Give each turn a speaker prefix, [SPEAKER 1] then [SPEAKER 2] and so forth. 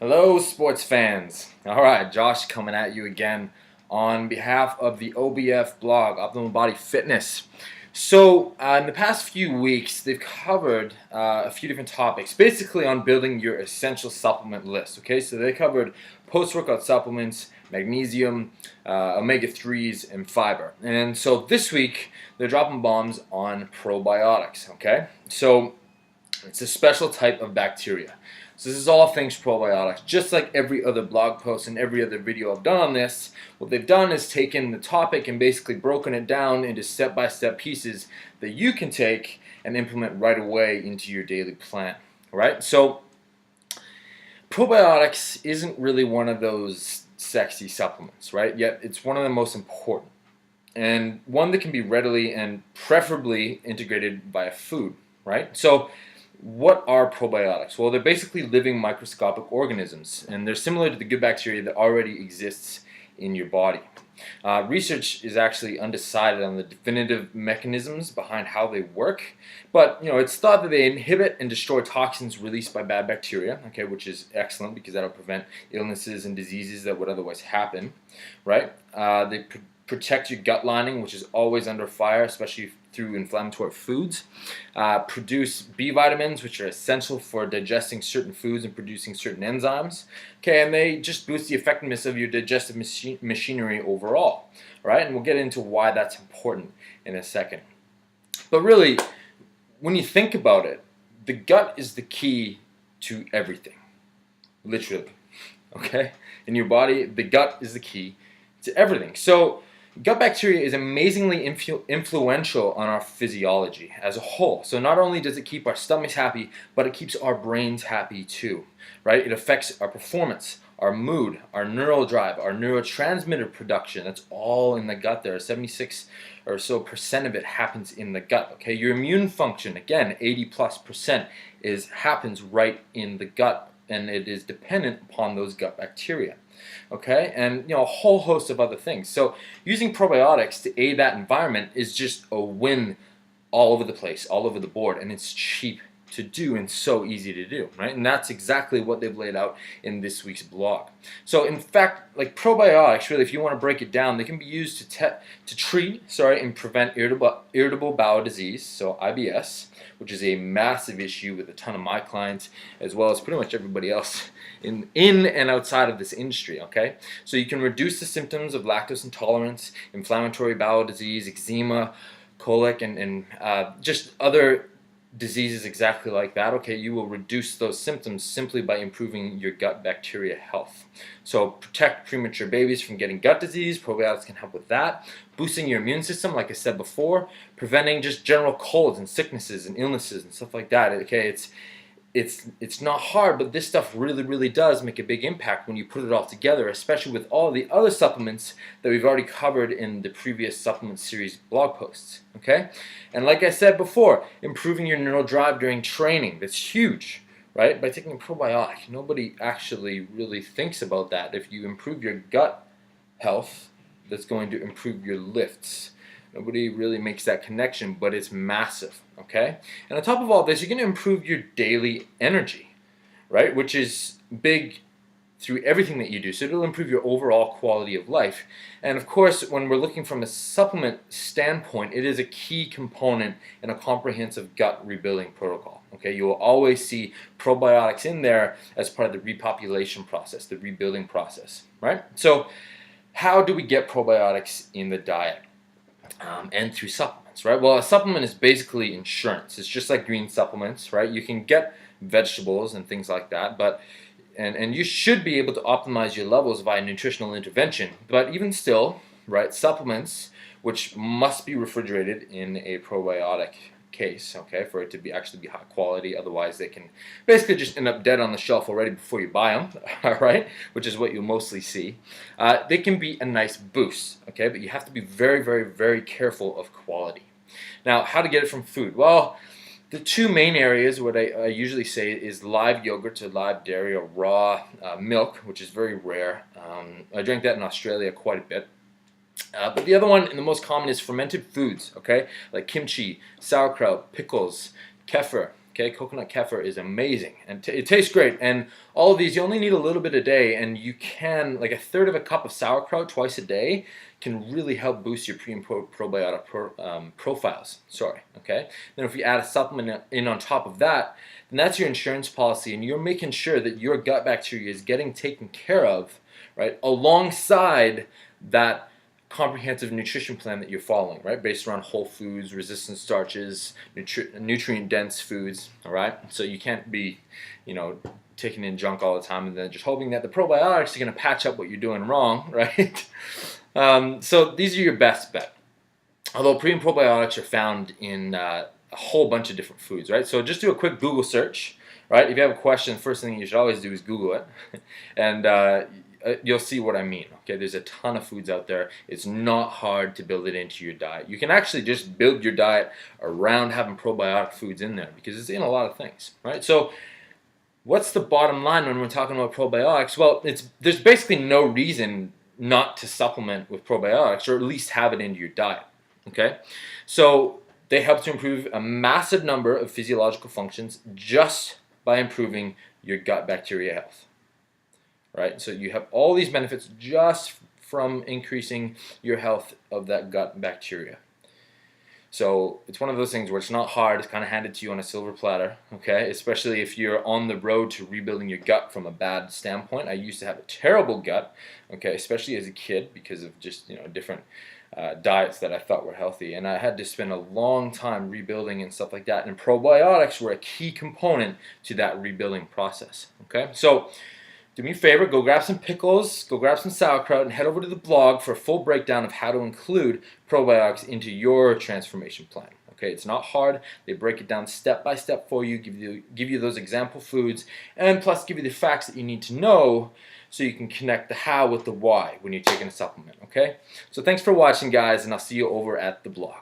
[SPEAKER 1] Hello, sports fans. All right, Josh coming at you again on behalf of the OBF blog, Optimal Body Fitness. So, in the past few weeks, they've covered a few different topics, basically on building your essential supplement list. Okay, so they covered post-workout supplements, magnesium, omega-3s, and fiber. And so this week, they're dropping bombs on probiotics. Okay, so it's a special type of bacteria. So this is all things probiotics. Just like every other blog post and every other video I've done on this, what they've done is taken the topic and basically broken it down into step-by-step pieces that you can take and implement right away into your daily plan. Right? So probiotics isn't really one of those sexy supplements, right? Yet it's one of the most important, and one that can be readily and preferably integrated via food, right? So what are probiotics? Well, they're basically living microscopic organisms, and they're similar to the good bacteria that already exists in your body. Research is actually undecided on the definitive mechanisms behind how they work, but it's thought that they inhibit and destroy toxins released by bad bacteria, okay, which is excellent because that'll prevent illnesses and diseases that would otherwise happen, right? They protect your gut lining, which is always under fire, especially through inflammatory foods. Produce B vitamins, which are essential for digesting certain foods and producing certain enzymes. Okay, and they just boost the effectiveness of your digestive machinery overall, right? And we'll get into why that's important in a second. But really, when you think about it, the gut is the key to everything, literally. Okay, in your body, the gut is the key to everything. So gut bacteria is amazingly influential on our physiology as a whole. So not only does it keep our stomachs happy, but it keeps our brains happy too, right? It affects our performance, our mood, our neural drive, our neurotransmitter production. That's all in the gut there. 76% or so of it happens in the gut, okay? Your immune function, again, 80+% happens right in the gut, and it is dependent upon those gut bacteria. Okay, and a whole host of other things. So using probiotics to aid that environment is just a win all over the place, all over the board, and it's cheap to do and so easy to do, right? And that's exactly what they've laid out in this week's blog. So in fact, like probiotics, really, if you want to break it down, they can be used to treat and prevent irritable bowel disease, so IBS, which is a massive issue with a ton of my clients, as well as pretty much everybody else in and outside of this industry, okay? So you can reduce the symptoms of lactose intolerance, inflammatory bowel disease, eczema, colic, and just other diseases exactly like that. Okay, you will reduce those symptoms simply by improving your gut bacteria health. So protect premature babies from getting gut disease. Probiotics can help with that. Boosting your immune system, like I said before, preventing just general colds and sicknesses and illnesses and stuff like that. Okay, it's not hard, but this stuff really does make a big impact when you put it all together, especially with all the other supplements that we've already covered in the previous supplement series blog posts. Okay, and like I said before, improving your neural drive during training, that's huge, right? By taking a probiotic, nobody actually really thinks about that. If you improve your gut health, that's going to improve your lifts. Nobody really makes that connection, but it's massive, okay? And on top of all this, you're going to improve your daily energy, right? Which is big through everything that you do. So it'll improve your overall quality of life. And of course, when we're looking from a supplement standpoint, it is a key component in a comprehensive gut rebuilding protocol, okay? You will always see probiotics in there as part of the repopulation process, the rebuilding process, right? So how do we get probiotics in the diet? And through supplements, right? Well, a supplement is basically insurance. It's just like green supplements, right? You can get vegetables and things like that, but and you should be able to optimize your levels via nutritional intervention. But even still, right, supplements, which must be refrigerated in a probiotic case, okay, for it to actually be high quality. Otherwise, they can basically just end up dead on the shelf already before you buy them, all right, which is what you'll mostly see. They can be a nice boost, okay, but you have to be very careful of quality. Now, how to get it from food? Well, the two main areas, what I usually say, is live yogurt or live dairy or raw milk, which is very rare. I drank that in Australia quite a bit. But the other one, and the most common, is fermented foods, okay? Like kimchi, sauerkraut, pickles, kefir, Okay, coconut kefir is amazing, and it tastes great. And all of these, you only need a little bit a day, and you can, like, a third of a cup of sauerkraut twice a day can really help boost your pre and probiotic profiles. Sorry, okay? Then if you add a supplement in on top of that, then that's your insurance policy, and you're making sure that your gut bacteria is getting taken care of, right, alongside that comprehensive nutrition plan that you're following, right, based around whole foods, resistant starches, nutrient-dense foods, all right? So you can't be, taking in junk all the time and then just hoping that the probiotics are going to patch up what you're doing wrong, right? So these are your best bet. Although pre and probiotics are found in a whole bunch of different foods, right? So just do a quick Google search, right? If you have a question, the first thing you should always do is Google it, and you'll see what I mean. Okay, there's a ton of foods out there. It's not hard to build it into your diet. You can actually just build your diet around having probiotic foods in there because it's in a lot of things, right? So what's the bottom line when we're talking about probiotics? Well, there's basically no reason not to supplement with probiotics, or at least have it into your diet. Okay, so they help to improve a massive number of physiological functions just by improving your gut bacteria health. Right? So you have all these benefits just from increasing your health of that gut bacteria. So it's one of those things where it's not hard, it's kind of handed to you on a silver platter, okay? Especially if you're on the road to rebuilding your gut from a bad standpoint. I used to have a terrible gut, okay, especially as a kid because of just, different diets that I thought were healthy, and I had to spend a long time rebuilding and stuff like that, and probiotics were a key component to that rebuilding process, okay? So do me a favor, go grab some pickles, go grab some sauerkraut, and head over to the blog for a full breakdown of how to include probiotics into your transformation plan. Okay, it's not hard. They break it down step by step for you, give you those example foods, and plus give you the facts that you need to know so you can connect the how with the why when you're taking a supplement. Okay, so thanks for watching, guys, and I'll see you over at the blog.